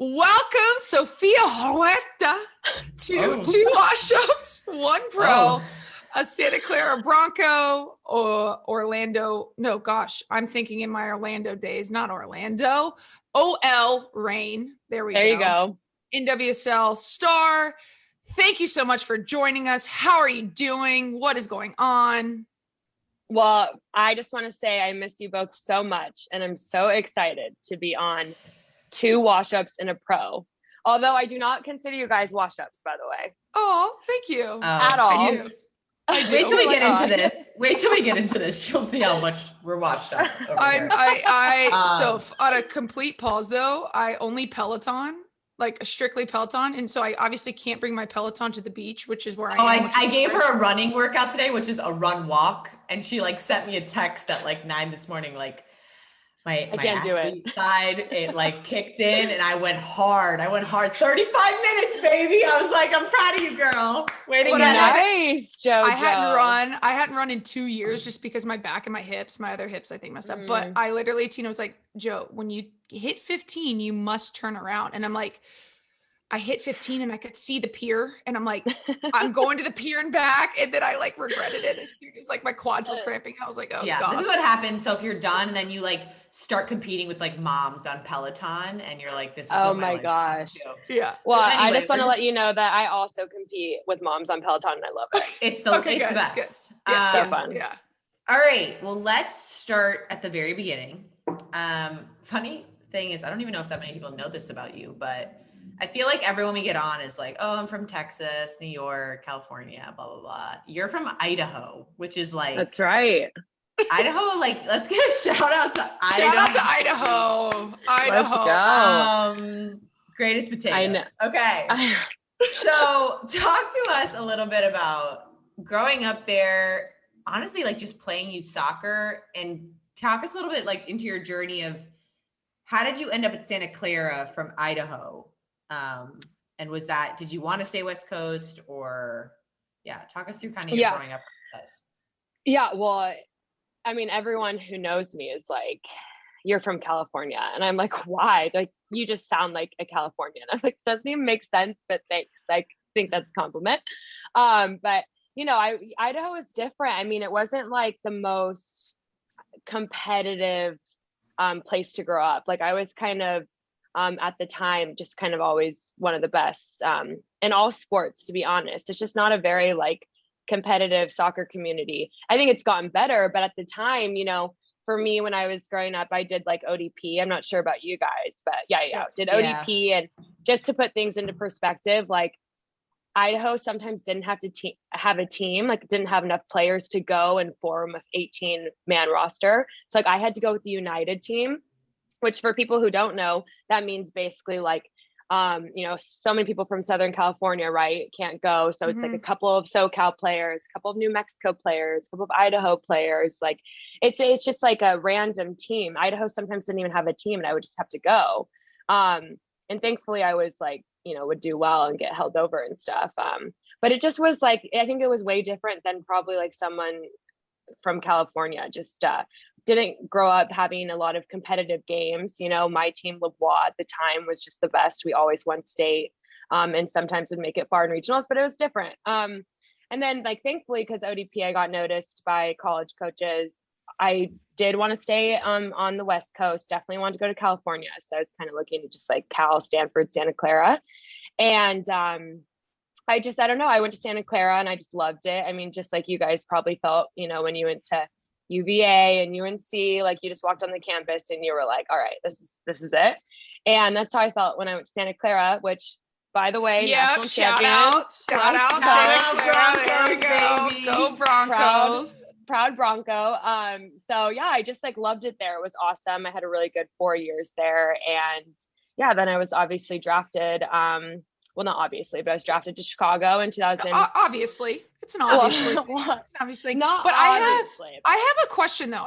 Welcome, Sofia Huerta, to two Washups, one pro, a Santa Clara Bronco, or Orlando. No, gosh, I'm thinking in my Orlando days, not Orlando. OL Reign. There you go. NWSL star. Thank you so much for joining us. How are you doing? What is going on? Well, I just want to say I miss you both so much, and I'm so excited to be on two Washups and a pro. Although I do not consider you guys Washups, by the way. Oh, thank you. At all. I do. Wait till we get into this. Wait till we get into this. You'll see how much we're washed up over here. So on a complete pause though, I only Peloton, like strictly Peloton. And so I obviously can't bring my Peloton to the beach, which is where I gave her a running workout today, which is a run walk. And she sent me a text at 9 this morning, my athlete side, it kicked in and I went hard. 35 minutes, baby. I was like, I'm proud of you, girl. Way to go. Nice, Joe. I hadn't run in 2 years just because my back and my hips, my other hips, I think messed up. But I literally, Tina was like, Joe, when you hit 15, you must turn around. And I'm like, I hit 15 and I could see the pier and I'm like, I'm going to the pier and back. And then I regretted it as soon as my quads were cramping. I was like, oh yeah, God. This is what happens. So if you're done and then you start competing with moms on Peloton and you're like, this is oh my gosh. Yeah. Well, anyway, I just want to let you know that I also compete with moms on Peloton and I love it. It's the best. Good. Yeah, so fun. Yeah. All right. Well, let's start at the very beginning. Funny thing is, I don't even know if that many people know this about you, but I feel like everyone we get on is like, oh, I'm from Texas, New York, California, blah, blah, blah. You're from Idaho, which is that's right. Idaho, let's give a shout out to Idaho. Shout out to Idaho. Let's go. Greatest potatoes. Okay. So talk to us a little bit about growing up there, honestly, just playing youth soccer, and talk us a little bit into your journey of how did you end up at Santa Clara from Idaho? And did you want to stay West Coast or talk us through kind of your growing up process. Yeah. Well, I mean, everyone who knows me is like, you're from California. And I'm like, why? You just sound like a Californian. I'm like, doesn't even make sense, but thanks. I think that's a compliment. But Idaho is different. I mean, it wasn't the most competitive, place to grow up. I was kind of, at the time, just kind of always one of the best in all sports, to be honest. It's just not a very competitive soccer community. I think it's gotten better, but at the time, for me, when I was growing up, I did ODP. I'm not sure about you guys, but did ODP. And just to put things into perspective, Idaho sometimes didn't have to have a team, didn't have enough players to go and form an 18-man roster. So I had to go with the United team, which for people who don't know, that means basically so many people from Southern California, right, can't go. So it's a couple of SoCal players, a couple of New Mexico players, a couple of Idaho players. It's just a random team. Idaho sometimes didn't even have a team and I would just have to go. And thankfully I was would do well and get held over and stuff. But it just was I think it was way different than probably someone from California, just didn't grow up having a lot of competitive games. My team, Lavoie, at the time was just the best. We always won state and sometimes would make it far in regionals, but it was different. And then thankfully, because ODP, I got noticed by college coaches. I did want to stay on the West Coast, definitely wanted to go to California. So I was kind of looking at just Cal, Stanford, Santa Clara. And I don't know. I went to Santa Clara and I just loved it. I mean, just like you guys probably felt, when you went to UVA and UNC, you just walked on the campus and you were like, all right, this is it. And that's how I felt when I went to Santa Clara, which, by the way, national shout champion. out Santa Clara. There we go. Baby. Go Broncos. Proud Bronco. So I just loved it there. It was awesome. I had a really good 4 years there. And then I was obviously drafted. Well, not obviously, but I was drafted to Chicago in 2000. Obviously. It's an obviously. It's obviously. Not but obviously. I have a question though.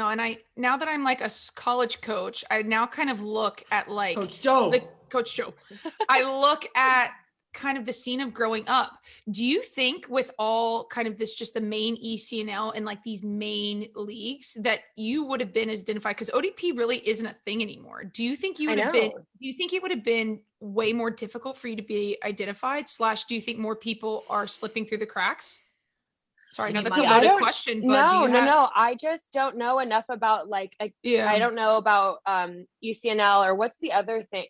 And now that I'm a college coach, I now kind of look at Coach Joe. Coach Joe. I look at kind of the scene of growing up, do you think with all kind of this, just the main ECNL and like these main leagues, that you would have been as identified? Because ODP really isn't a thing anymore. Do you think you would have been, do you think it would have been way more difficult for you to be identified, / do you think more people are slipping through the cracks? Sorry, no, that's a loaded question, but no. I just don't know enough about like, I don't know about ECNL, or what's the other thing?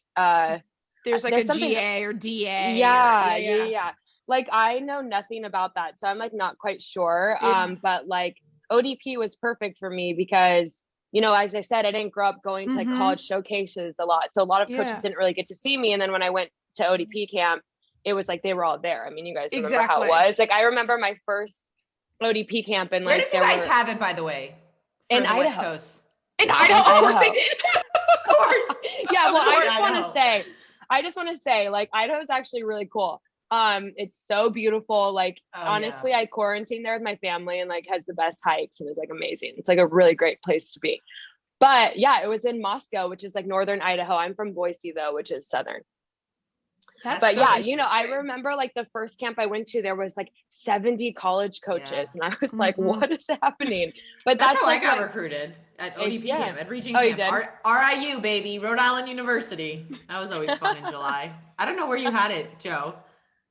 There's like a GA or DA. Yeah. Like I know nothing about that. So I'm like not quite sure. But like ODP was perfect for me because, you know, as I said, I didn't grow up going to like college showcases a lot. So a lot of coaches didn't really get to see me. And then when I went to ODP camp, it was like they were all there. I mean, you guys remember how it was. Like I remember my first ODP camp, and like where did you guys have it, by the way? In Idaho. West Coast. In Idaho, of course they did. Of course. Yeah, well, I just want to say, like, Idaho is actually really cool. It's so beautiful. Like, honestly, I quarantined there with my family, and like has the best hikes, and is like amazing. It's like a really great place to be. But yeah, it was in Moscow, which is like northern Idaho. I'm from Boise though, which is southern. But yeah, you know, I remember like the first camp I went to, there was like 70 college coaches, and I was like, what is happening? But that's how like I got recruited at ODP camp, at Region Camp. RIU, baby, Rhode Island University. That was always fun in July. I don't know where you had it, Joe.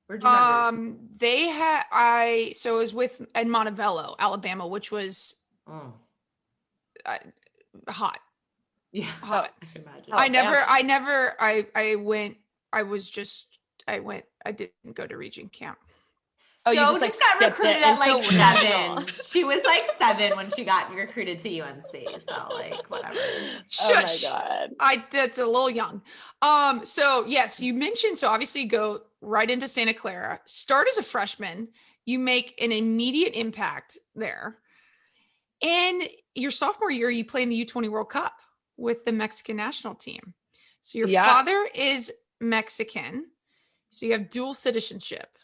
Where'd you have yours? They had, so it was with in Montevallo, Alabama, which was hot. Yeah, hot. I can imagine. I didn't go to Region Camp. Oh, Joe just got recruited at like 7. She was like 7 when she got recruited to UNC. So like whatever. Shush. Oh my God. That's a little young. So yes, you mentioned, so obviously you go right into Santa Clara, start as a freshman, you make an immediate impact there. And your sophomore year, you play in the U20 World Cup with the Mexican national team. So your father is Mexican. So you have dual citizenship.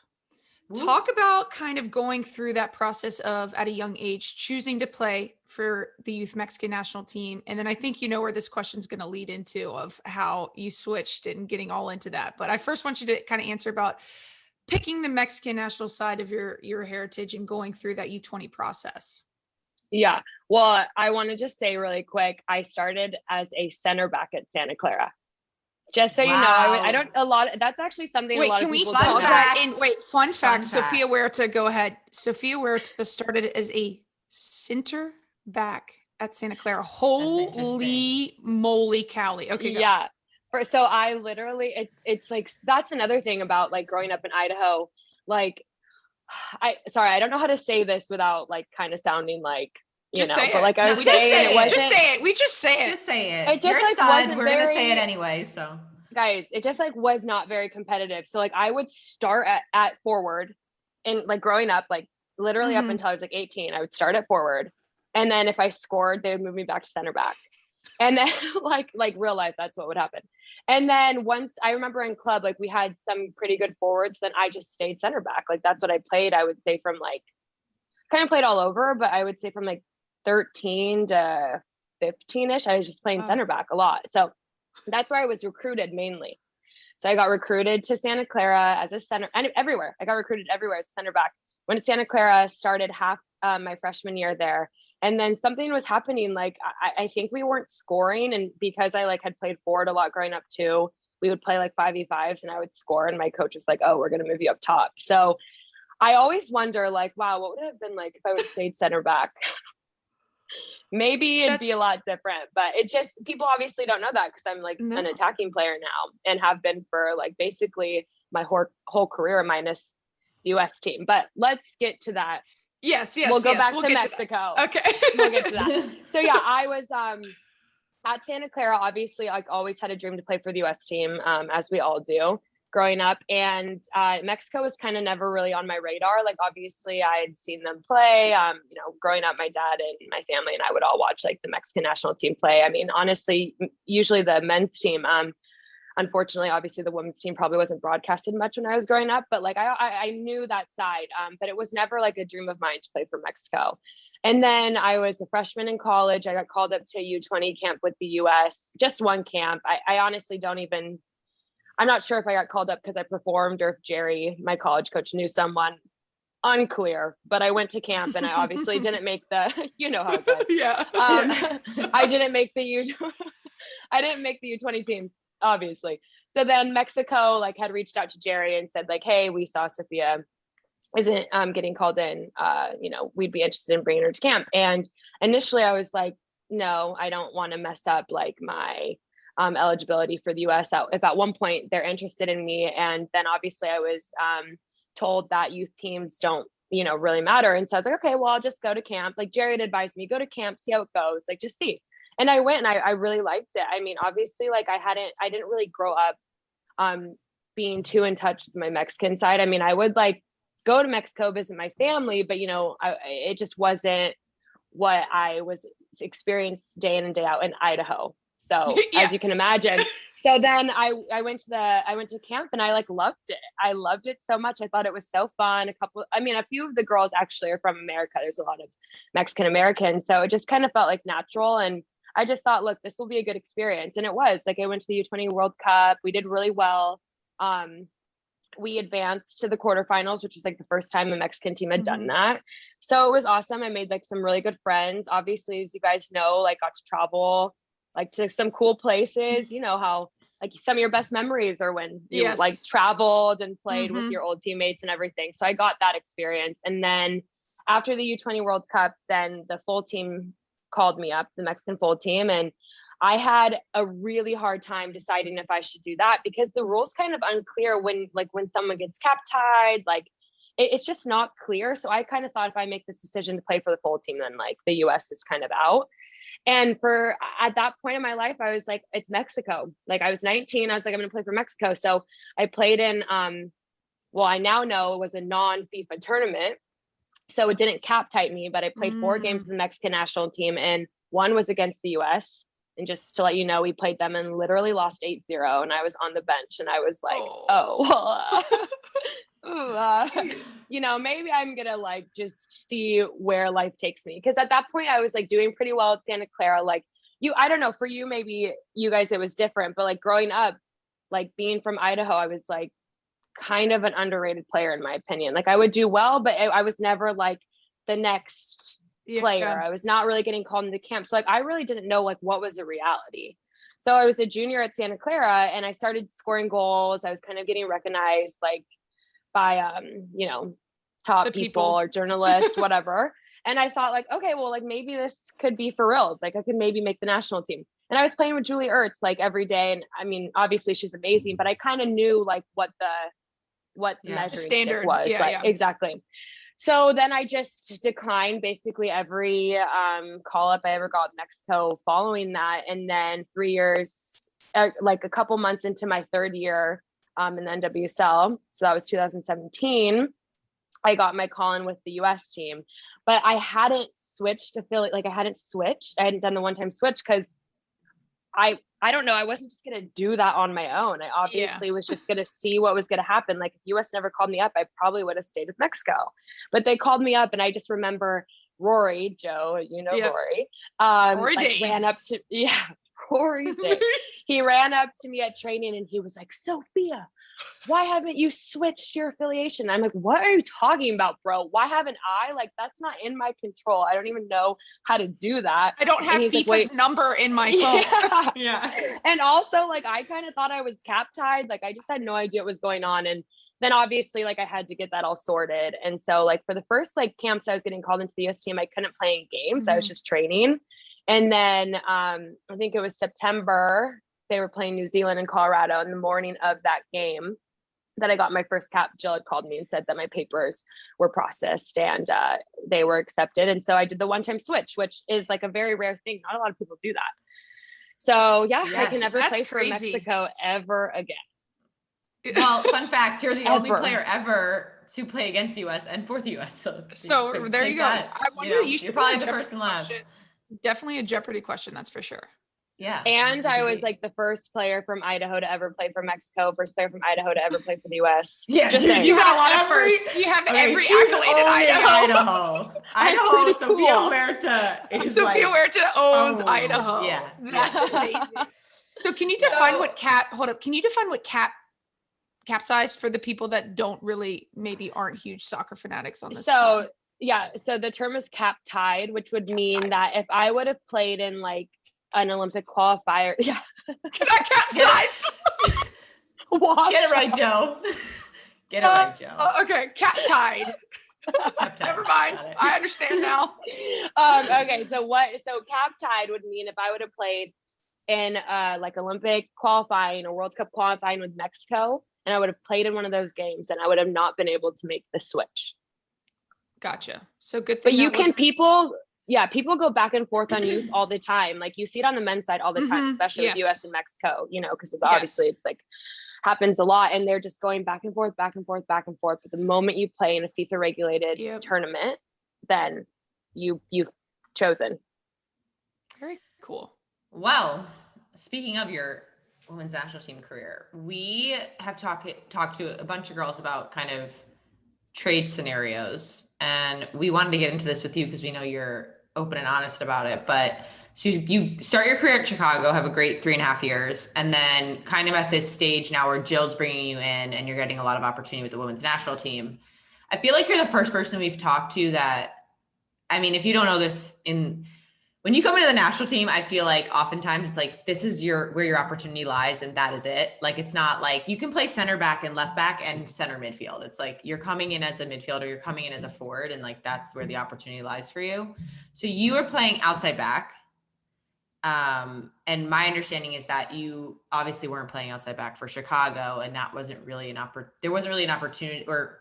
Ooh. Talk about kind of going through that process of, at a young age, choosing to play for the youth Mexican national team. And then I think you know where this question is going to lead into, of how you switched and getting all into that. But I first want you to kind of answer about picking the Mexican national side of your heritage and going through that U20 process. Yeah. Well, I want to just say really quick, I started as a center back at Santa Clara. Just so you know, I don't, that's actually something a lot of people pause that? Fun fact. Sofia Huerta, go ahead. Sofia Huerta started as a center back at Santa Clara. Holy moly, Callie. Okay. Go. Yeah. So I literally, it's like, that's another thing about like growing up in Idaho. Like, I don't know how to say this without like kind of sounding like, just say but like I was saying, just say it. We just say it. Just say it. It just You're like wasn't. We're gonna say it anyway. So guys, it just like was not very competitive. So like I would start at forward, and like growing up, like literally up until I was like 18, I would start at forward, and then if I scored, they would move me back to center back, and then like real life, that's what would happen. And then once I remember in club, like we had some pretty good forwards, then I just stayed center back. Like that's what I played. I would say from like kind of played all over, but I would say from like 13 to 15ish, I was just playing center back a lot. So that's where I was recruited mainly. So I got recruited to Santa Clara as a center, and everywhere. I got recruited everywhere as a center back. Went to Santa Clara, started half my freshman year there. And then something was happening. Like, I think we weren't scoring. And because I like had played forward a lot growing up too, we would play like 5v5s and I would score. And my coach was like, oh, we're going to move you up top. So I always wonder like, wow, what would it have been like if I would have stayed center back? Maybe it'd be a lot different, but it's just, people obviously don't know that because I'm like an attacking player now and have been for like basically my whole career minus the U.S. team. But let's get to that. Yes. We'll go back to Mexico. Okay. We'll get to that. So yeah, I was at Santa Clara, obviously like always had a dream to play for the U.S. team, as we all do growing up. And Mexico was kind of never really on my radar. Like obviously I had seen them play, growing up, my dad and my family and I would all watch like the Mexican national team play. I mean, honestly, usually the men's team, unfortunately, obviously the women's team probably wasn't broadcasted much when I was growing up, but like I knew that side, but it was never like a dream of mine to play for Mexico. And then I was a freshman in college. I got called up to U20 camp with the U.S., just one camp. I honestly don't even, I'm not sure if I got called up because I performed or if Jerry, my college coach, knew someone. Unclear, but I went to camp and I obviously didn't make the, you know how it goes. Yeah. I didn't make the I didn't make the U20 team, obviously. So then Mexico like had reached out to Jerry and said like, hey, we saw Sofia isn't getting called in. You know, we'd be interested in bringing her to camp. And initially I was like, no, I don't want to mess up like my eligibility for the U.S. If at one point they're interested in me, and then obviously I was told that youth teams don't, you know, really matter. And so I was like, okay, well, I'll just go to camp. Like Jerry had advised me, go to camp, see how it goes, like just see. And I went and I really liked it. I mean, obviously, like I didn't really grow up being too in touch with my Mexican side. I mean, I would like go to Mexico, visit my family, but you know, it just wasn't what I was experienced day in and day out in Idaho. So as you can imagine. So then I went to camp and I like loved it. I loved it so much. I thought it was so fun. A few of the girls actually are from America. There's a lot of Mexican Americans. So it just kind of felt like natural. And I just thought, look, this will be a good experience. And it was. Like I went to the U20 World Cup. We did really well. We advanced to the quarterfinals, which was like the first time a Mexican team had done that. So it was awesome. I made like some really good friends. Obviously, as you guys know, like got to travel like to some cool places. You know how like some of your best memories are when you like traveled and played with your old teammates and everything. So I got that experience. And then after the U20 World Cup, then the full team called me up, the Mexican full team. And I had a really hard time deciding if I should do that because the rules kind of unclear when someone gets cap tied, like it's just not clear. So I kind of thought if I make this decision to play for the full team, then like the US is kind of out. And at that point in my life, I was like, it's Mexico. Like I was 19. I was like, I'm going to play for Mexico. So I played in, I now know it was a non-FIFA tournament. So it didn't cap tight me, but I played 4 games with the Mexican national team and one was against the US. And just to let you know, we played them and literally lost 8-0. And I was on the bench and I was like, you know, maybe I'm going to like just see where life takes me. Cause at that point I was like doing pretty well at Santa Clara. Like I don't know, for you, maybe you guys, it was different, but like growing up, like being from Idaho, I was like kind of an underrated player in my opinion. Like I would do well, but I was never like the next player. I was not really getting called into camp. So like, I really didn't know like what was a reality. So I was a junior at Santa Clara and I started scoring goals. I was kind of getting recognized like by, you know, top people or journalists, whatever. And I thought like, okay, well, like maybe this could be for reals. Like I could maybe make the national team. And I was playing with Julie Ertz like every day. And I mean, obviously she's amazing, but I kind of knew like what the measuring standard was. Exactly. So then I just declined basically every call up I ever got in Mexico following that. And then 3 years, like a couple months into my 3rd year in the NWSL, so that was 2017, I got my call in with the U.S. team. But I hadn't switched affiliate, like I hadn't done the one-time switch because I don't know, I wasn't just going to do that on my own. I obviously was just going to see what was going to happen. Like if US never called me up, I probably would have stayed with Mexico. But they called me up and I just remember Rory, Joe, you know, Rory, like ran up to, Rory did. He ran up to me at training and he was like, Sophia, why haven't you switched your affiliation? I'm like, what are you talking about, bro? Why haven't I? Like, that's not in my control. I don't even know how to do that. I don't have FIFA's number in my phone. Yeah. And also, like, I kind of thought I was cap tied. Like, I just had no idea what was going on. And then obviously, like, I had to get that all sorted. And so, like, for the first, like, camps I was getting called into the US team, I couldn't play in games. I was just training. And then I think it was September, they were playing New Zealand and Colorado. In the morning of that game that I got my first cap, Jill had called me and said that my papers were processed and they were accepted. And so I did the one-time switch, which is like a very rare thing. Not a lot of people do that. So I can never play for Mexico ever again. Well, fun fact, you're the only player ever to play against US and for the US. So there you go. I wonder, you're probably the first in line. Definitely a Jeopardy question, that's for sure. Yeah. And I was like the first player from Idaho to ever play for Mexico, first player from Idaho to ever play for the US. Yeah, just you got a lot of firsts. You have every accolade in Idaho. Idaho, Sofia Huerta is Sofia Huerta owns Idaho. Yeah. That's amazing. So can you define what cap capsized for the people that don't really, maybe aren't huge soccer fanatics on this? So yeah, so the term is cap tied, which would mean that if I would have played in like an Olympic qualifier, yeah. Can I capsize? Get it right, Joe. Get it right, Joe. Okay, cap tied. Never mind. I understand now. Okay, so cap tied would mean if I would have played in like Olympic qualifying or World Cup qualifying with Mexico, and I would have played in one of those games, and I would have not been able to make the switch. Gotcha. So good But thing. you can people go back and forth on youth all the time. Like you see it on the men's side all the time, especially with US and Mexico, you know, because it's obviously it's like happens a lot, and they're just going back and forth. But the moment you play in a FIFA regulated tournament, then you've chosen. Very cool. Well, speaking of your women's national team career, we have talked to a bunch of girls about kind of trade scenarios, and we wanted to get into this with you because we know you're open and honest about it. But so you start your career at Chicago, have a great 3.5 years, and then kind of at this stage now where Jill's bringing you in and you're getting a lot of opportunity with the women's national team. I feel like you're the first person we've talked to that, I mean, if you don't know this, when you come into the national team, I feel like oftentimes it's like, this is where your opportunity lies, and that is it. Like, it's not like you can play center back and left back and center midfield. It's like, you're coming in as a midfielder, you're coming in as a forward, and like, that's where the opportunity lies for you. So you are playing outside back. And my understanding is that you obviously weren't playing outside back for Chicago, and that wasn't really there wasn't really an opportunity, or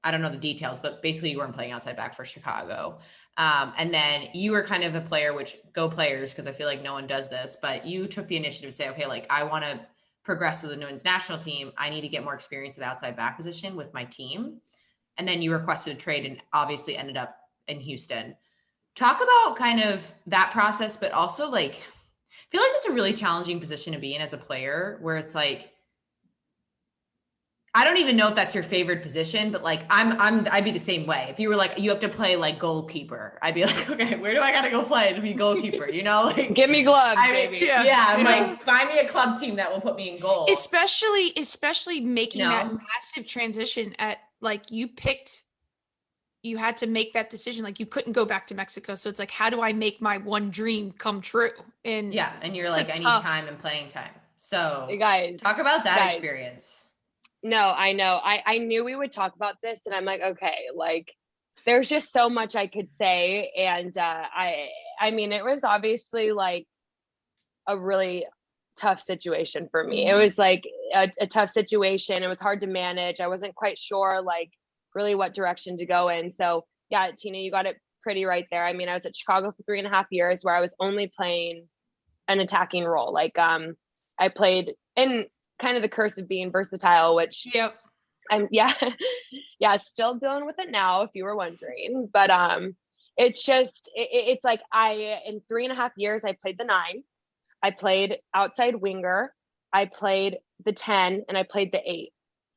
I don't know the details, but basically you weren't playing outside back for Chicago. And then you were kind of a player, which go players, because I feel like no one does this, but you took the initiative to say, okay, like I want to progress with the women's national team. I need to get more experience with outside back position with my team. And then you requested a trade and obviously ended up in Houston. Talk about kind of that process, but also like, I feel like it's a really challenging position to be in as a player, where it's like, I don't even know if that's your favorite position, but like I'd be the same way. If you were like, you have to play like goalkeeper, I'd be like, okay, where do I got to go play to be goalkeeper? You know, like give me gloves, baby. I'm like, find me a club team that will put me in goal. Especially making that massive transition at like you had to make that decision. Like you couldn't go back to Mexico. So it's like, how do I make my one dream come true? And and you're like, I need time and playing time. So hey guys, talk about that experience. No, I know. I knew we would talk about this, and I'm like, okay, like there's just so much I could say. And I mean, it was obviously like a really tough situation for me. It was like a tough situation. It was hard to manage. I wasn't quite sure like really what direction to go in. So yeah, Tina, you got it pretty right there. I mean, I was at Chicago for 3.5 years where I was only playing an attacking role. Like I played in kind of the curse of being versatile, which I'm still dealing with it now, if you were wondering. But it's just it's like in 3.5 years I played the 9, I played outside winger, I played the 10, and I played the 8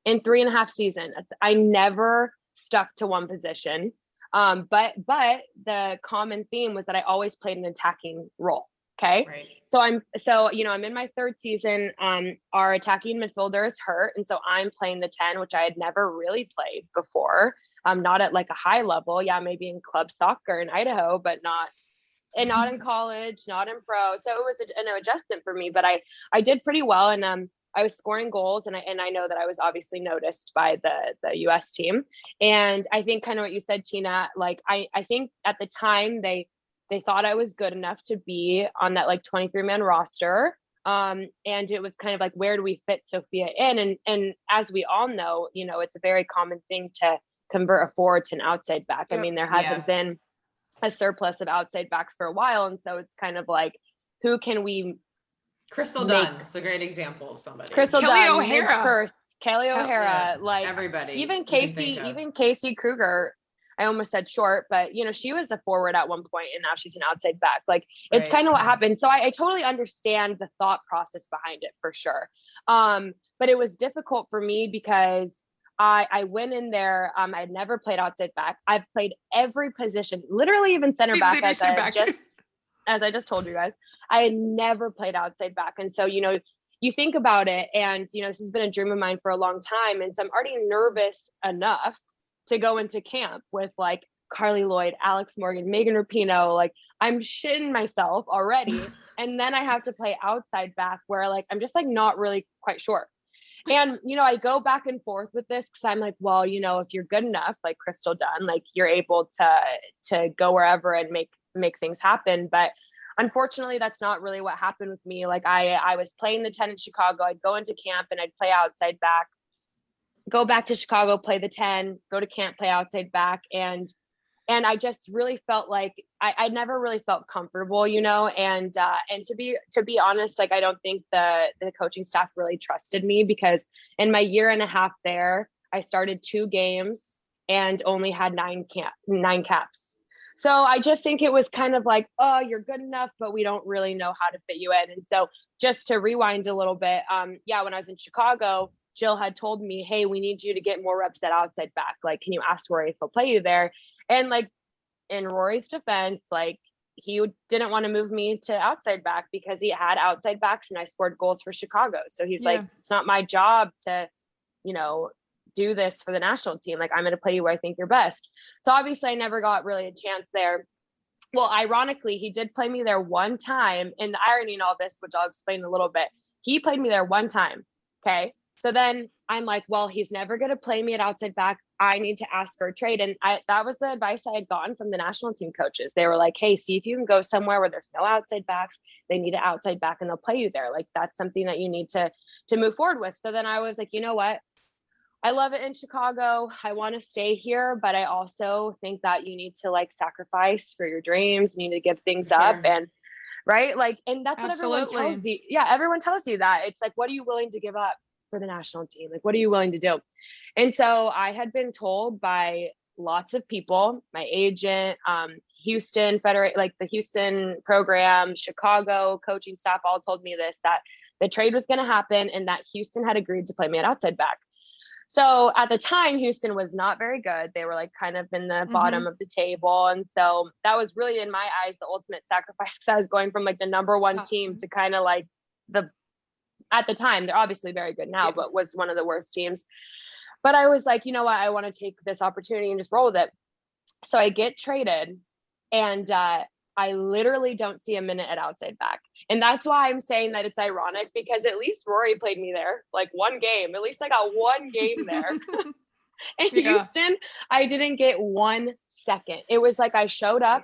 in 3.5 seasons. I never stuck to one position. But the common theme was that I always played an attacking role. Okay. Right. So I'm in my 3rd season. Our attacking midfielder is hurt. And so I'm playing the 10, which I had never really played before. Not at like a high level. Yeah. Maybe in club soccer in Idaho, but not in college, not in pro. So it was an adjustment for me, but I did pretty well. And, I was scoring goals, and I know that I was obviously noticed by the U.S. team. And I think kind of what you said, Tina, like I think at the time they thought I was good enough to be on that like 23-man roster. And it was kind of like, where do we fit Sofia in? And as we all know, you know, it's a very common thing to convert a forward to an outside back. I mean, there hasn't been a surplus of outside backs for a while. And so it's kind of like, who can we Crystal Dunn is a great example of somebody. Crystal Dunn, Kelly O'Hara, like everybody, even Casey Kruger. I almost said short, but you know, she was a forward at one point and now she's an outside back. Like it's kind of what happened. So I totally understand the thought process behind it for sure. But it was difficult for me because I went in there. I'd never played outside back. I've played every position, literally even center back, as I just told you guys. I had never played outside back. And so, you know, you think about it, and this has been a dream of mine for a long time, and so I'm already nervous enough to go into camp with like Carly Lloyd, Alex Morgan, Megan Rapinoe. Like, I'm shitting myself already. And then I have to play outside back where like I'm just like not really quite sure. And I go back and forth with this because I'm like, well, if you're good enough, like Crystal Dunn, like you're able to go wherever and make things happen. But unfortunately, that's not really what happened with me. Like I was playing the 10 in Chicago. I'd go into camp and I'd play outside back, go back to Chicago, play the 10, go to camp, play outside back. And I just really felt like I never really felt comfortable, and to be honest, like, I don't think the coaching staff really trusted me, because in my year and a half there, I started 2 games and only had 9 caps. So I just think it was kind of like, oh, you're good enough, but we don't really know how to fit you in. And so just to rewind a little bit, when I was in Chicago, Jill had told me, hey, we need you to get more reps at outside back. Like, can you ask Rory if he'll play you there? And like, in Rory's defense, like, he didn't want to move me to outside back because he had outside backs and I scored goals for Chicago. So he's like, it's not my job to, do this for the national team. Like, I'm going to play you where I think you're best. So obviously I never got really a chance there. Well, ironically, he did play me there one time. And the irony in all this, which I'll explain a little bit, he played me there one time. Okay. So then I'm like, well, he's never going to play me at outside back. I need to ask for a trade. And that was the advice I had gotten from the national team coaches. They were like, hey, see if you can go somewhere where there's no outside backs. They need an outside back and they'll play you there. Like, that's something that you need to move forward with. So then I was like, you know what? I love it in Chicago. I want to stay here, but I also think that you need to like sacrifice for your dreams. You need to give things up, and right. Like, and that's what everyone tells you. Yeah. Everyone tells you that. It's like, what are you willing to give up for the national team? Like, what are you willing to do? And so I had been told by lots of people, my agent, Houston like the Houston program, Chicago coaching staff, all told me this, that the trade was going to happen and that Houston had agreed to play me at outside back. So at the time, Houston was not very good. They were like kind of in the bottom of the table. And so that was really, in my eyes, the ultimate sacrifice, because I was going from like the number 1 team to kind of like at the time, they're obviously very good now, but was one of the worst teams. But I was like, you know what, I want to take this opportunity and just roll with it. So I get traded, and I literally don't see a minute at outside back. And that's why I'm saying that it's ironic, because at least Rory played me there like 1 game. At least I got 1 game there. In Houston, I didn't get 1 second. It was like I showed up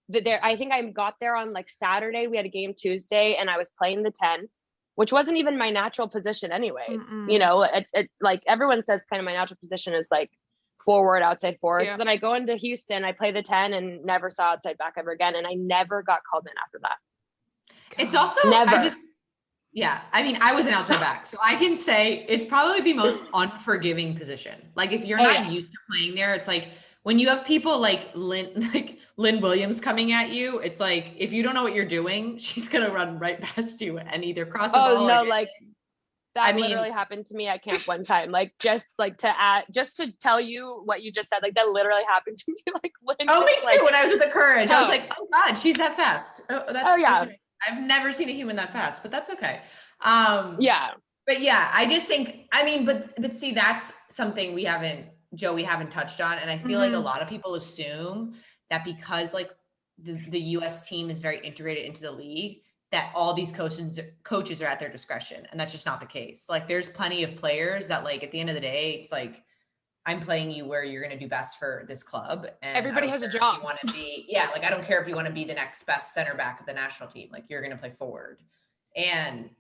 there. I think I got there on like Saturday. We had a game Tuesday and I was playing the 10, which wasn't even my natural position anyways. It like everyone says kind of my natural position is like forward, outside forward. So then I go into Houston, I play the 10 and never saw outside back ever again. And I never got called in after that. It's also, never. I mean, I was an outside back, so I can say it's probably the most unforgiving position. Like, if you're not used to playing there, it's like when you have people like Lynn Williams coming at you, it's like, if you don't know what you're doing, she's going to run right past you and either cross the ball. Oh, no, like that literally happened to me at camp one time. Like, just to tell you what you just said, like that literally happened to me. Like, Lynn, me too. When I was with the Courage, I was like, oh God, she's that fast. Okay. I've never seen a human that fast, but that's okay. But I just think, I mean, but see, that's something we haven't touched on. And I feel like a lot of people assume that because like the U.S. team is very integrated into the league, that all these coaches are at their discretion. And that's just not the case. Like, there's plenty of players that, like, at the end of the day, it's like, I'm playing you where you're going to do best for this club. And everybody has a job. You want to be, like, I don't care if you want to be the next best center back of the national team. Like, you're going to play forward. And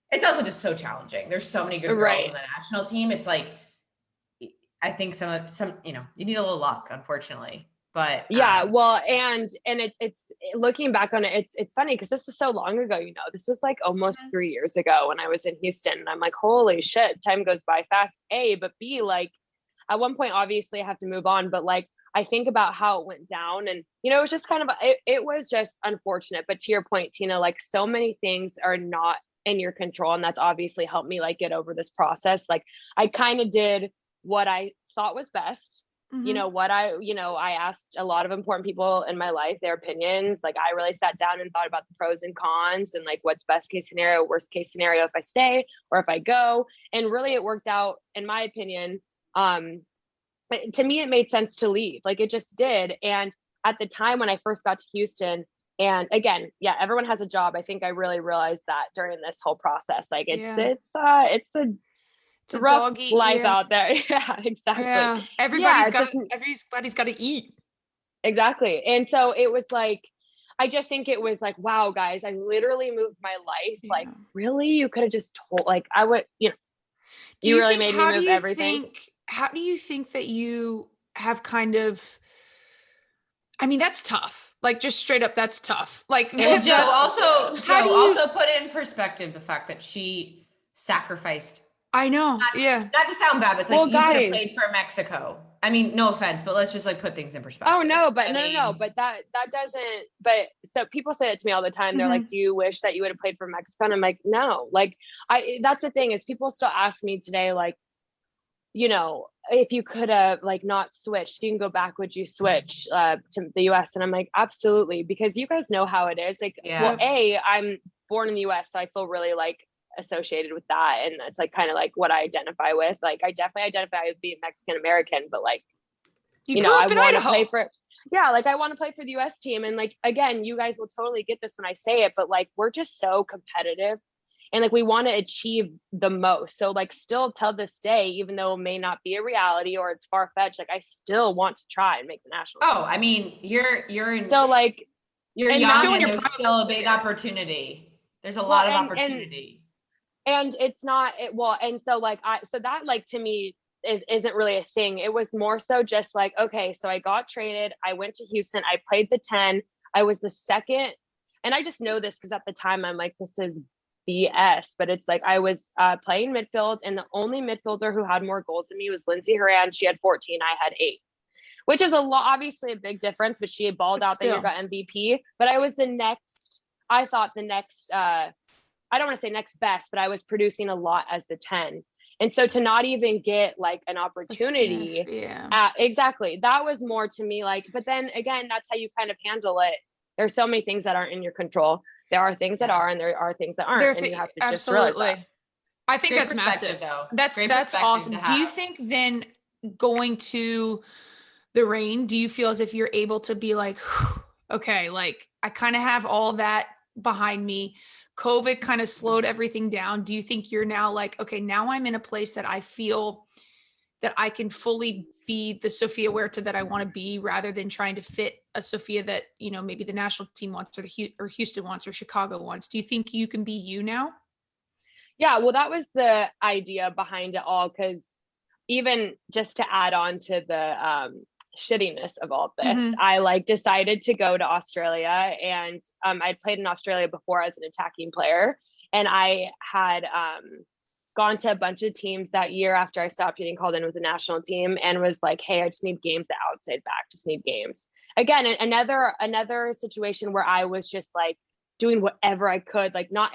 it's also just so challenging. There's so many good girls on the national team. It's like, I think some, you need a little luck, unfortunately. But well, and it's looking back on it, it's funny because this was so long ago. This was like almost 3 years ago when I was in Houston, and I'm like, holy shit, time goes by fast. A, but B, like, at one point, obviously I have to move on, but like, I think about how it went down, and, it was just kind of, it was just unfortunate. But to your point, Tina, like, so many things are not in your control. And that's obviously helped me like get over this process. Like, I kind of did what I thought was best. you know, I asked a lot of important people in my life, their opinions. Like I really sat down and thought about the pros and cons and like what's best case scenario, worst case scenario if I stay or if I go. And really it worked out, in my opinion. To me, it made sense to leave. Like it just did. And at the time when I first got to Houston, and again, yeah, everyone has a job. I think I really realized that during this whole process. Like it's a rough life out there. Yeah, exactly. Yeah. Everybody's got to eat. Exactly. And so it was like, I just think it was like, wow, guys, I literally moved my life. Yeah. Like, really? You could have just told, like, I would, you know, you really made me move everything. How do you think that you have kind of, I mean, that's tough. Like just straight up, that's tough. Like Joe also put in perspective the fact that she sacrificed. I know. Not to sound bad, but it's like you could have played for Mexico. I mean, no offense, but let's just like put things in perspective. Oh no, but no, but that doesn't. But so people say it to me all the time. They're like, "Do you wish that you would have played for Mexico?" And I'm like, "No." Like, that's the thing is, people still ask me today, like, you know, if you could have like not switched, you can go back, would you switch to the U.S.? And I'm like, absolutely, because you guys know how it is. Like, well, I'm born in the U.S., so I feel really like associated with that, and that's like kind of like what I identify with. Like I definitely identify with being Mexican American, but like you know, I want to play for like I want to play for the US team. And like again, you guys will totally get this when I say it, but like we're just so competitive and like we want to achieve the most. So like still till this day, even though it may not be a reality or it's far-fetched, like I still want to try and make the national team. I mean, you're in, so like you're young and there's still a big opportunity. There's a lot of opportunity. And it's not and so like so that like to me isn't really a thing. It was more so just like, okay, so I got traded, I went to Houston, I played the 10, I was the second, and I just know this because at the time I'm like, this is BS, but it's like I was playing midfield, and the only midfielder who had more goals than me was Lindsay Horan. She had 14, I had 8, which is obviously a big difference, but she had balled out that year, got MVP. But I was the next I don't want to say next best, but I was producing a lot as the 10. And so to not even get like an opportunity, exactly. That was more to me like, but then again, that's how you kind of handle it. There's so many things that aren't in your control. There are things that are, and there are things that aren't. And you have to just realize that. I think that's massive. Though. That's awesome. Do you think then going to the Reign, do you feel as if you're able to be like, okay, like I kind of have all that behind me. COVID kind of slowed everything down. Do you think you're now like, okay, now I'm in a place that I feel that I can fully be the Sofia Huerta that I want to be, rather than trying to fit a Sofia that, you know, maybe the national team wants or Houston wants or Chicago wants? Do you think you can be you now? Yeah, well, that was the idea behind it all. Because even just to add on to the shittiness of all this, I like decided to go to Australia, and I'd played in Australia before as an attacking player, and I had gone to a bunch of teams that year after I stopped getting called in with the national team, and was like, hey, I just need games at outside back, just need games. Again, another situation where I was just like doing whatever I could, like not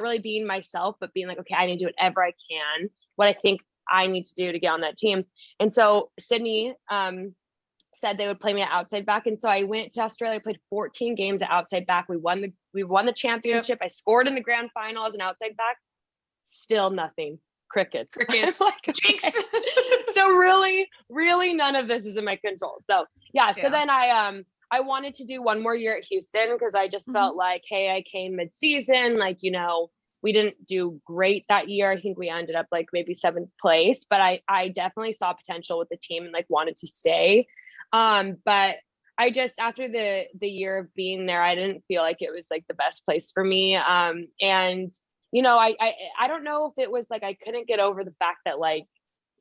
really being myself, but being like, okay, I need to do whatever I can, what I think I need to do to get on that team. And so Sydney said they would play me at outside back, and so I went to Australia, played 14 games at outside back. We won the championship. I scored in the grand final as an outside back. Still nothing. Crickets. Like, jinx. So really none of this is in my control. So so then I wanted to do one more year at Houston, because I just felt like, hey, I came mid-season, like, you know, we didn't do great that year. I think we ended up like maybe 7th place, but I definitely saw potential with the team and like wanted to stay. But I just, after the year of being there, I didn't feel like it was like the best place for me. And you know, I don't know if it was like, I couldn't get over the fact that like,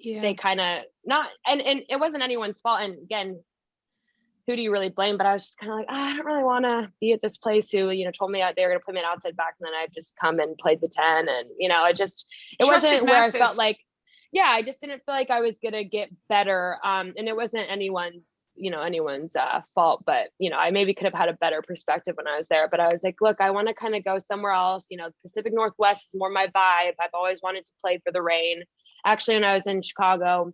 they kind of not, and it wasn't anyone's fault. And again, who do you really blame? But I was just kind of like, I don't really want to be at this place who, you know, told me they were going to put me an outside back, and then I've just come and played the 10. And, you know, it wasn't where I felt like, I just didn't feel like I was going to get better. And it wasn't anyone's fault, but, you know, I maybe could have had a better perspective when I was there. But I was like, look, I want to kind of go somewhere else. You know, the Pacific Northwest is more my vibe. I've always wanted to play for the Reign. Actually, when I was in Chicago,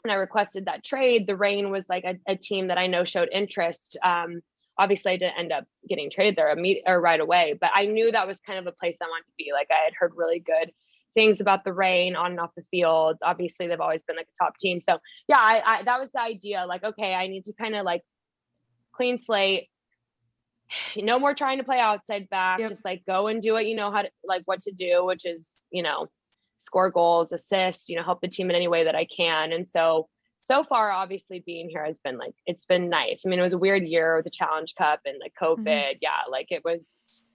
and I requested that trade. The Reign was like a team that I know showed interest. Obviously I didn't end up getting traded there right away, but I knew that was kind of a place I wanted to be. Like I had heard really good things about the Reign on and off the field. Obviously they've always been like a top team. So yeah, I that was the idea. Like, okay, I need to kind of like clean slate, no more trying to play outside back, just like go and do what you know how to, like what to do, which is, you know, score goals, assist, you know, help the team in any way that I can. And so far, obviously being here has been like, it's been nice. I mean, it was a weird year with the Challenge Cup and like COVID. Mm-hmm. Yeah. Like it was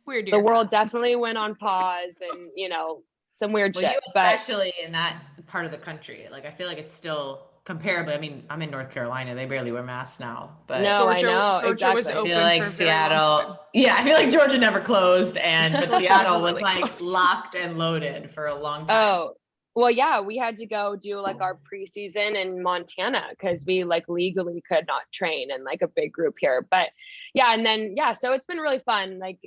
weird. The world definitely went on pause and, you know, some weird shit. Especially in that part of the country. Like, I feel like it's still comparably. I mean, I'm in North Carolina. They barely wear masks now, but no, Georgia, I know. Georgia exactly. was open I feel like for Seattle. Yeah. I feel like Georgia never closed but Seattle was like locked and loaded for a long time. Oh, well, yeah, we had to go do like our preseason in Montana because we like legally could not train in like a big group here. But yeah, and then so it's been really fun. Like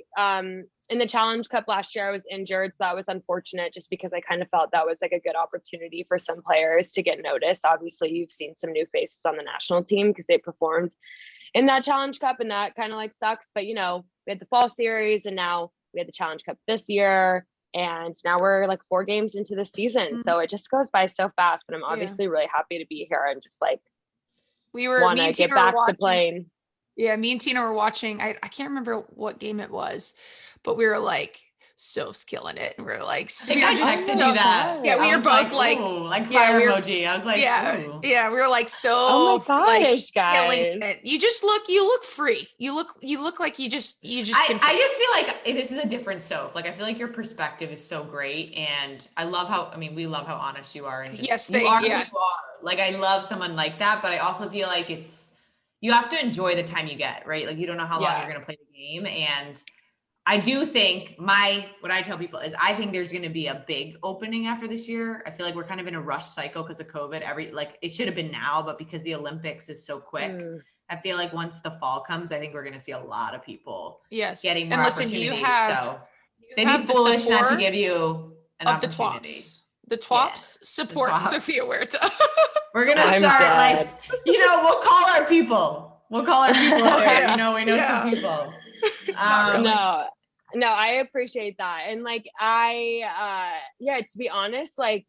in the Challenge Cup last year, I was injured, so that was unfortunate just because I kind of felt that was like a good opportunity for some players to get noticed. Obviously, you've seen some new faces on the national team because they performed in that Challenge Cup, and that kind of like sucks. But you know, we had the fall series, and now we had the Challenge Cup this year. And now we're like 4 games into the season. Mm-hmm. So it just goes by so fast, but I'm obviously really happy to be here and just like want to get back to playing. Yeah. Me and Tina were watching. I can't remember what game it was, but we were like, Soph's killing it. And we were like, I texted you that. Yeah, we were both like fire emoji. I was like, yeah, we were like, so oh my gosh, guys. You look free. You look like you just I just feel like this is a different Soph. Like, I feel like your perspective is so great. And I love we love how honest you are. And just, you are who you are. Like, I love someone like that, but I also feel like you have to enjoy the time you get, right? Like, you don't know how long you're going to play the game. And I do think what I tell people is I think there's going to be a big opening after this year. I feel like we're kind of in a rush cycle because of COVID. It should have been now, but because the Olympics is so quick, I feel like once the fall comes, I think we're going to see a lot of people getting more opportunities. So they'd be foolish not to give you an opportunity. The TWAPs support Sofia Huerta. We're going to start we'll call our people. We'll call our people there. We know some people. No, I appreciate that. And like, to be honest, like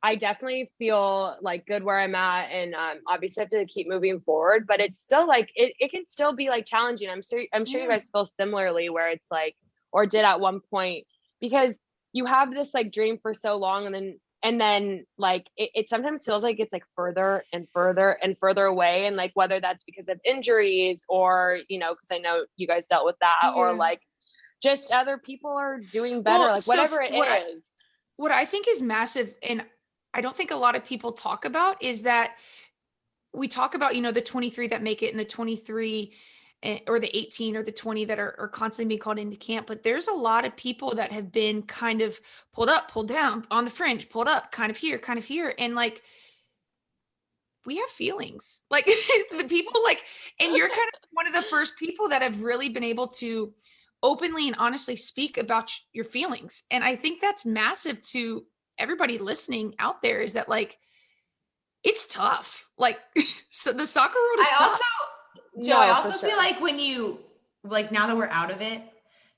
I definitely feel like good where I'm at and obviously have to keep moving forward, but it's still like, it can still be like challenging. I'm sure you guys feel similarly where it's like, or did at one point, because you have this like dream for so long and then like, it sometimes feels like it's like further and further and further away. And like, whether that's because of injuries or, cause I know you guys dealt with that or like, just other people are doing better, like whatever it is. What I think is massive, and I don't think a lot of people talk about, is that we talk about, the 23 that make it and the 23 or the 18 or the 20 that are constantly being called into camp. But there's a lot of people that have been kind of pulled up, pulled down, on the fringe, pulled up, kind of here. And like, we have feelings. Like the people like, and you're kind of one of the first people that have really been able to openly and honestly speak about your feelings. And I think that's massive to everybody listening out there, is that like, it's tough. Like, so the soccer world is tough. I also feel like when you, like, now that we're out of it,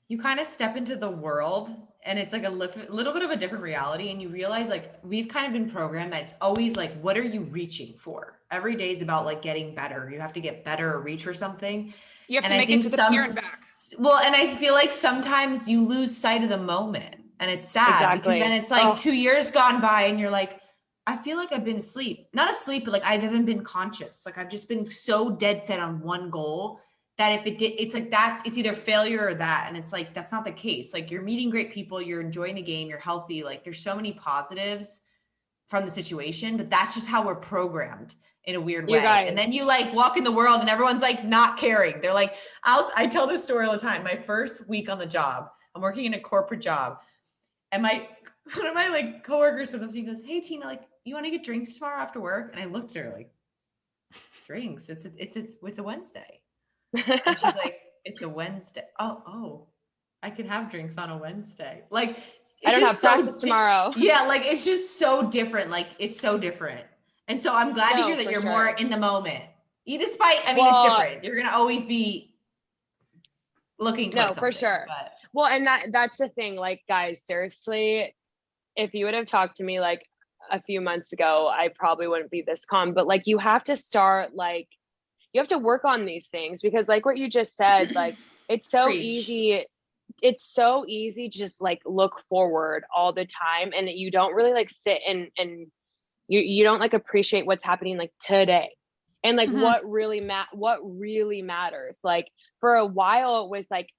you kind of step into the world and it's like a little bit of a different reality. And you realize like, we've kind of been programmed that it's always like, what are you reaching for? Every day is about like getting better. You have to get better or reach for something. You have to make it to the pier and back. Well, and I feel like sometimes you lose sight of the moment and it's sad because then it's like 2 years gone by and you're like, I feel like I've been not asleep, but like I haven't been conscious. Like I've just been so dead set on one goal that it's like, it's either failure or that. And it's like, that's not the case. Like you're meeting great people, you're enjoying the game, you're healthy. Like there's so many positives from the situation, but that's just how we're programmed in a weird way. And then you like walk in the world and everyone's like not caring. They're like, I tell this story all the time. My first week on the job, I'm working in a corporate job. And one of my like coworkers sort of goes, hey Tina, like, you want to get drinks tomorrow after work? And I looked at her like, drinks? It's a Wednesday. And she's like, it's a Wednesday. Oh, I can have drinks on a Wednesday. Like, I don't have practice tomorrow. Yeah. Like, it's just so different. Like, it's so different. And so I'm glad to hear that you're more in the moment. Despite, I mean, it's different. You're going to always be looking towards something. For sure. But. Well, and that's the thing, like, guys, seriously, if you would have talked to me like a few months ago, I probably wouldn't be this calm, but like, you have to start, like, you have to work on these things, because like what you just said, like, it's so easy. It's so easy to just like look forward all the time, and you don't really like sit and you don't like appreciate what's happening like today, and like what really matters. Like for a while it was like,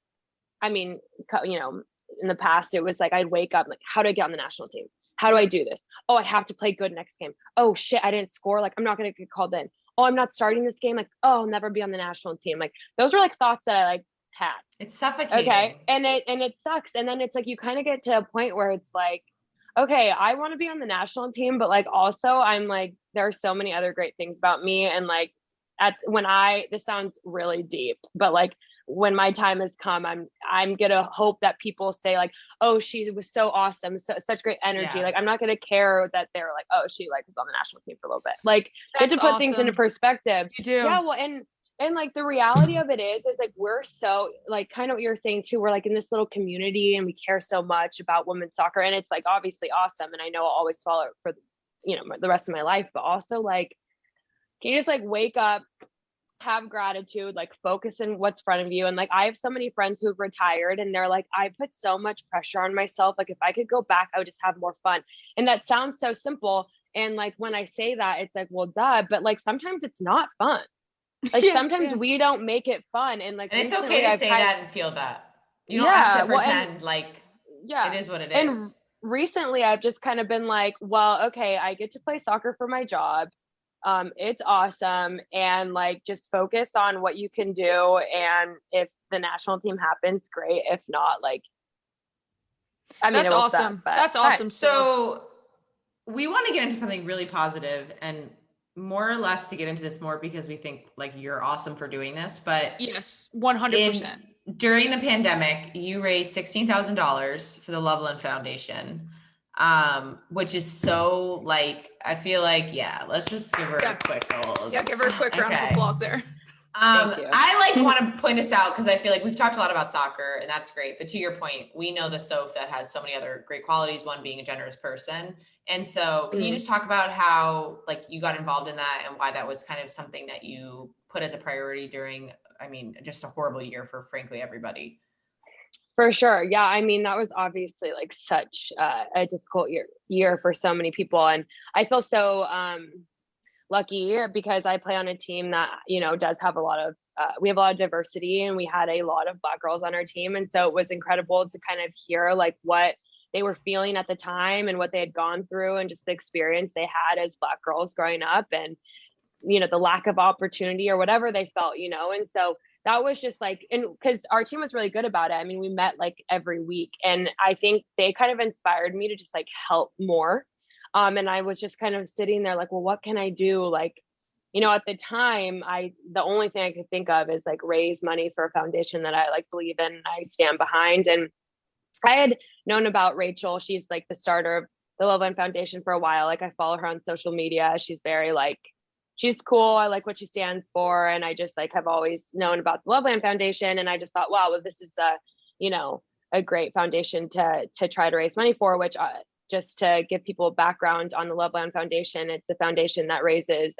I mean, you know, in the past it was like I'd wake up like, how do I get on the national team? How do I do this? Oh, I have to play good next game. Oh shit, I didn't score. Like, I'm not going to get called in. Oh, I'm not starting this game. Like, oh, I'll never be on the national team. Like, those were like thoughts that I like had. It's suffocating. Okay. And it sucks. And then it's like, you kind of get to a point where it's like, okay, I want to be on the national team, but like, also I'm like, there are so many other great things about me. And like, this sounds really deep, but like, when my time has come, I'm gonna hope that people say like, oh, she was so awesome, such great energy. Like, I'm not gonna care that they're like, oh, she like was on the national team for a little bit. Like, get to put things into perspective. You do. Yeah. Well, and like the reality of it is like, we're so like, kind of what you're saying too, we're like in this little community and we care so much about women's soccer, and it's like obviously awesome. And I know I'll always follow it for, you know, the rest of my life, but also like, can you just like wake up, have gratitude, like focus in what's in front of you. And like, I have so many friends who've retired and they're like, I put so much pressure on myself. Like, if I could go back, I would just have more fun. And that sounds so simple. And like, when I say that, it's like, well, duh, but like, sometimes it's not fun. Like sometimes we don't make it fun. And like, and it's okay to say that and feel that. You don't have to pretend it is what it is. And recently I've just kind of been like, well, okay, I get to play soccer for my job. It's awesome. And like, just focus on what you can do. And if the national team happens, great. If not, like, I mean, that's awesome. That's awesome. So we want to get into something really positive, and more or less to get into this more because we think like you're awesome for doing this, but yes, 100%. During the pandemic, you raised $16,000 for the Loveland Foundation. Which is so like, I feel like, let's just give her a quick give her a quick round of applause there. I like want to point this out because I feel like we've talked a lot about soccer and that's great. But to your point, we know the Soph that has so many other great qualities, one being a generous person. And so can you just talk about how like you got involved in that and why that was kind of something that you put as a priority during, I mean, just a horrible year for frankly everybody? For sure. Yeah. I mean, that was obviously like such a difficult year for so many people. And I feel so lucky because I play on a team that, you know, does have a lot of, we have a lot of diversity, and we had a lot of Black girls on our team. And so it was incredible to kind of hear like what they were feeling at the time and what they had gone through and just the experience they had as Black girls growing up, and, you know, the lack of opportunity or whatever they felt, you know. And so that was just like, and because our team was really good about it. I mean, we met like every week, and I think they kind of inspired me to just like help more. And I was just kind of sitting there like, well, what can I do? Like, you know, at the time, the only thing I could think of is like raise money for a foundation that I like believe in and I stand behind. And I had known about Rachel. She's like the starter of the Loveland Foundation for a while. Like, I follow her on social media. She's very like, she's cool. I like what she stands for. And I just like have always known about the Loveland Foundation. And I just thought, wow, well, this is a great foundation to try to raise money for, which just to give people background on the Loveland Foundation, it's a foundation that raises,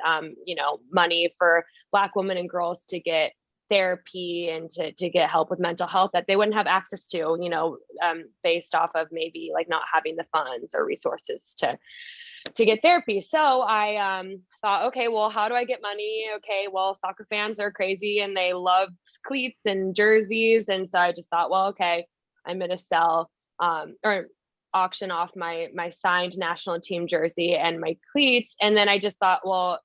money for Black women and girls to get therapy and to get help with mental health that they wouldn't have access to, based off of maybe like not having the funds or resources to get therapy. So I thought, okay, well, how do I get money? Okay, well, soccer fans are crazy and they love cleats and jerseys. And so I just thought, well, okay, I'm going to sell or auction off my signed national team jersey and my cleats. And then I just thought, well,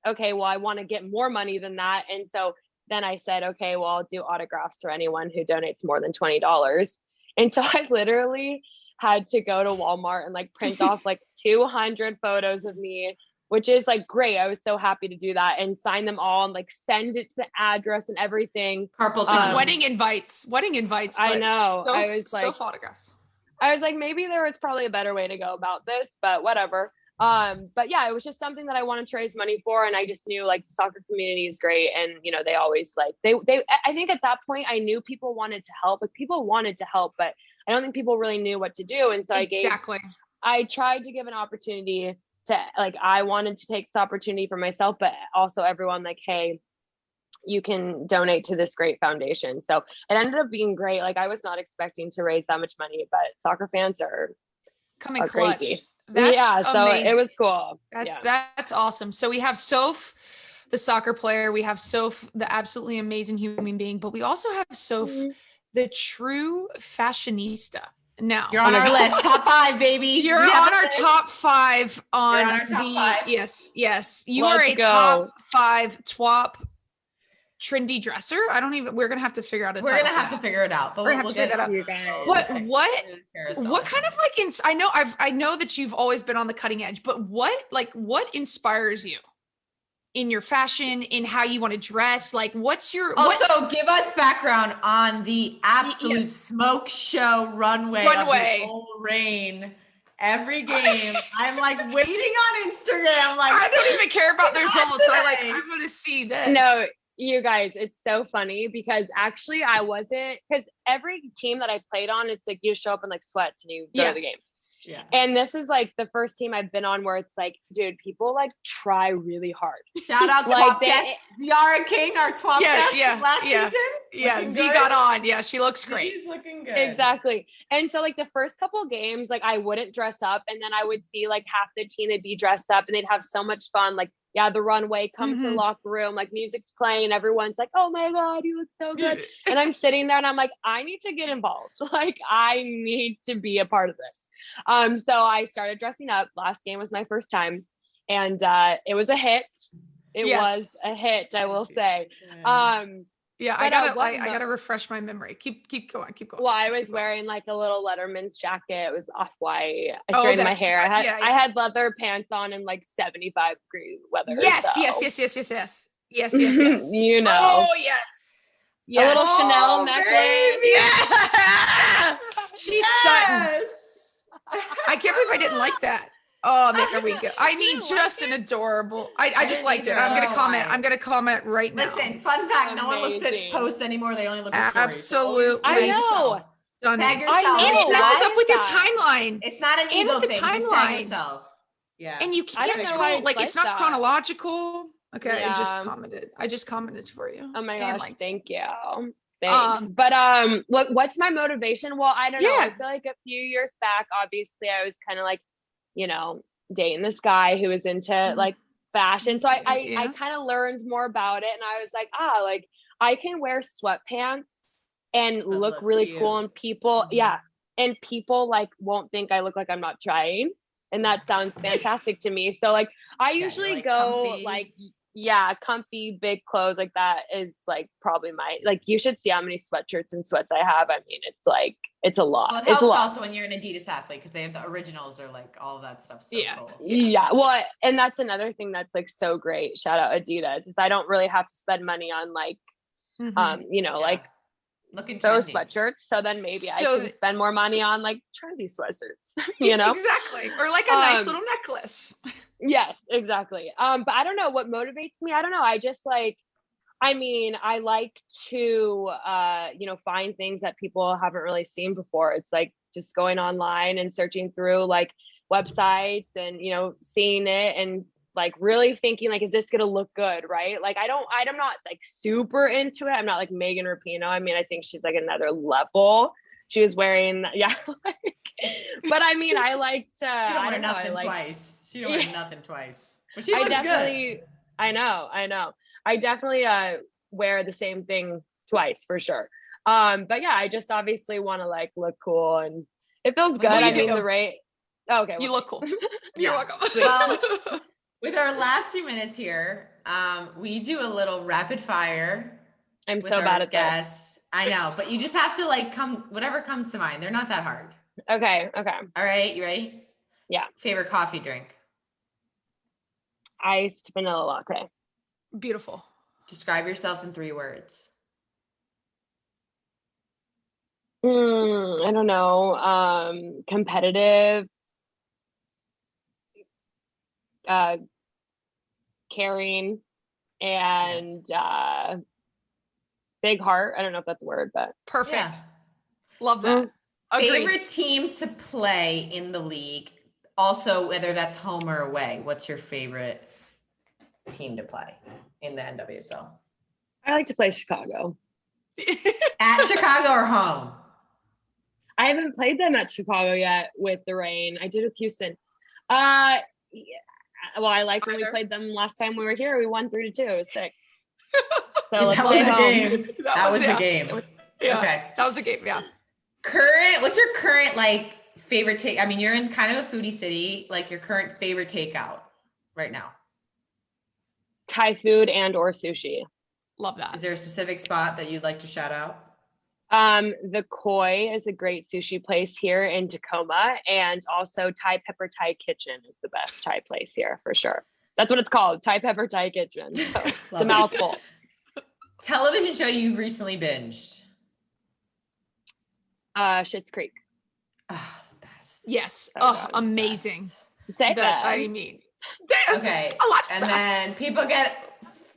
okay, well, I want to get more money than that. And so then I said, okay, well, I'll do autographs for anyone who donates more than $20. And so I literally had to go to Walmart and like print off like 200 photos of me, which is like great. I was so happy to do that and sign them all and like send it to the address and everything. Carpal tunnel. Wedding invites. I know. I was like, autographs. I was like, maybe there was probably a better way to go about this, but whatever. But yeah, it was just something that I wanted to raise money for. And I just knew like the soccer community is great. And, you know, they always like, I think at that point I knew people wanted to help, but I don't think people really knew what to do. And so I tried to give an opportunity to like, I wanted to take this opportunity for myself, but also everyone like, hey, you can donate to this great foundation. So it ended up being great. Like I was not expecting to raise that much money, but soccer fans are coming clutch. Crazy. That's so amazing. It was cool. That's awesome. So we have Soph, the soccer player. We have Soph, the absolutely amazing human being, but we also have Soph, the true fashionista. Now you're on our list, top 5, baby. You're on our top 5 on our top 5. Yes. You are a top 5 TWAP trendy dresser. We're gonna have to figure out we're gonna have to figure it out, but we'll figure it out. But what kind of like I know that you've always been on the cutting edge, but what inspires you in your fashion, in how you want to dress? Like what's your also give us background on the absolute smoke show runway of the OL Reign. Every game, I'm like waiting on Instagram. Like I don't even care about the results. I'm gonna see this. No, you guys, it's so funny because actually I wasn't, because every team that I played on, it's like you show up in like sweats and you go to the game. Yeah. And this is like the first team I've been on where it's like, dude, people like try really hard. Shout out to Ziara King, our TWAP guest last season. Yeah, Z got on. Yeah, she looks great. She's looking good. Exactly. And so like the first couple games, like I wouldn't dress up, and then I would see like half the team, they'd be dressed up and they'd have so much fun. Like, the runway, come to the locker room, like music's playing, everyone's like, oh my God, you look so good. And I'm sitting there and I'm like, I need to get involved. Like I need to be a part of this. So I started dressing up. Last game was my first time, and it was a hit. It was a hit, I will say. I gotta refresh my memory. Keep going. Well, I was wearing like a little Letterman's jacket. It was off-white. I straightened my hair. I had leather pants on in like 75-degree weather. Yes. You know. Oh yes. A little Chanel necklace. Yeah. She's stunning. I can't believe I didn't like that. Oh, there we go. I mean, just an adorable. I just liked it. I'm gonna comment right now. Listen, fun fact: no one looks at posts anymore. They only look at stories. Absolutely. I know. Tag yourself. And it messes up with your timeline. It's not an ego thing. Just tag yourself. Yeah. And you can't scroll. Like it's not chronological. Okay, I just commented for you. Oh my gosh, thank you. Thanks. But look, what's my motivation? Well, I don't know. I feel like a few years back, obviously, I was kind of like, dating this guy who was into like fashion. So I kind of learned more about it, and I was like, like I can wear sweatpants and look really cool, and people, and people like won't think I look like I'm not trying. And that sounds fantastic to me. So like I usually go comfy. Like comfy, big clothes. Like that is like probably my, like you should see how many sweatshirts and sweats I have. I mean, it's a lot. Well, it helps also when you're an Adidas athlete because they have the originals or like all of that stuff. So cool. Well, and that's another thing that's like so great. Shout out Adidas is I don't really have to spend money on like, like looking those sweatshirts. So then maybe I can spend more money on like trendy sweatshirts, Exactly. Or like a nice little necklace. Yes, exactly. But I don't know what motivates me. I don't know. I just like, I mean, I like to, find things that people haven't really seen before. It's like just going online and searching through like websites and, seeing it and like really thinking like, is this going to look good? Right. Like, I'm not like super into it. I'm not like Megan Rapinoe. I mean, I think she's like another level. She was wearing, but I mean, I like to, I don't wear nothing twice. She don't wear nothing twice, but she looks good. I know. I definitely wear the same thing twice for sure. But yeah, I just obviously want to like look cool and it feels good. I mean, the rate. Oh, okay. You look cool. You're welcome. Well, with our last few minutes here, we do a little rapid fire. I'm so bad at this. I know, but you just have to like whatever comes to mind. They're not that hard. Okay. All right. You ready? Yeah. Favorite coffee drink? Iced vanilla latte. Beautiful. Describe yourself in 3 words. I don't know. Competitive. caring, and big heart. I don't know if that's a word, but perfect. Yeah. Love that. Favorite team to play in the league? Also, whether that's home or away, what's your favorite team to play in the NWSL? I like to play Chicago. At Chicago or home? I haven't played them at Chicago yet with the Reign. I did with Houston. Yeah. Well, I like when we played them last time we were here. We won 3-2. It was sick. So let's play home. That was the game. Yeah, okay. That was the game. Yeah. What's your current like favorite take? I mean, you're in kind of a foodie city. Like your current favorite takeout right now? Thai food and or sushi. Love that. Is there a specific spot that you'd like to shout out? The Koi is a great sushi place here in Tacoma, and also Thai Pepper Thai Kitchen is the best Thai place here for sure. That's what it's called, Thai Pepper Thai Kitchen. So it's a mouthful. Television show you've recently binged? Schitt's Creek. Oh, the best. Yes. So oh, amazing. That I mean, okay. A lot of and stuff. then people get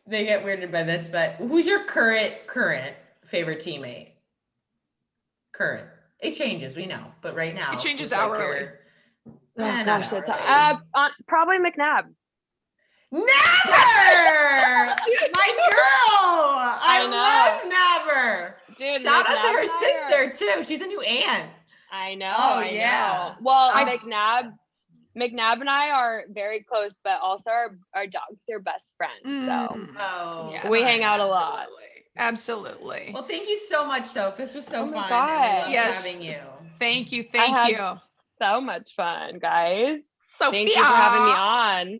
weirded by this, but who's your current favorite teammate? Current. It changes, we know, but right now it changes hourly. Gosh, probably McNabb. Never! My girl! I love Never. Dude, shout out to her sister too. She's a new aunt. I know. I know. Well, McNabb and I are very close, but also our dogs are best friends. So we hang out a lot. Absolutely. Well, thank you so much, Soph. This was so fun. God. And we love having you. Thank you. Thank you. So much fun, guys. Sophia. Thank you for having me on.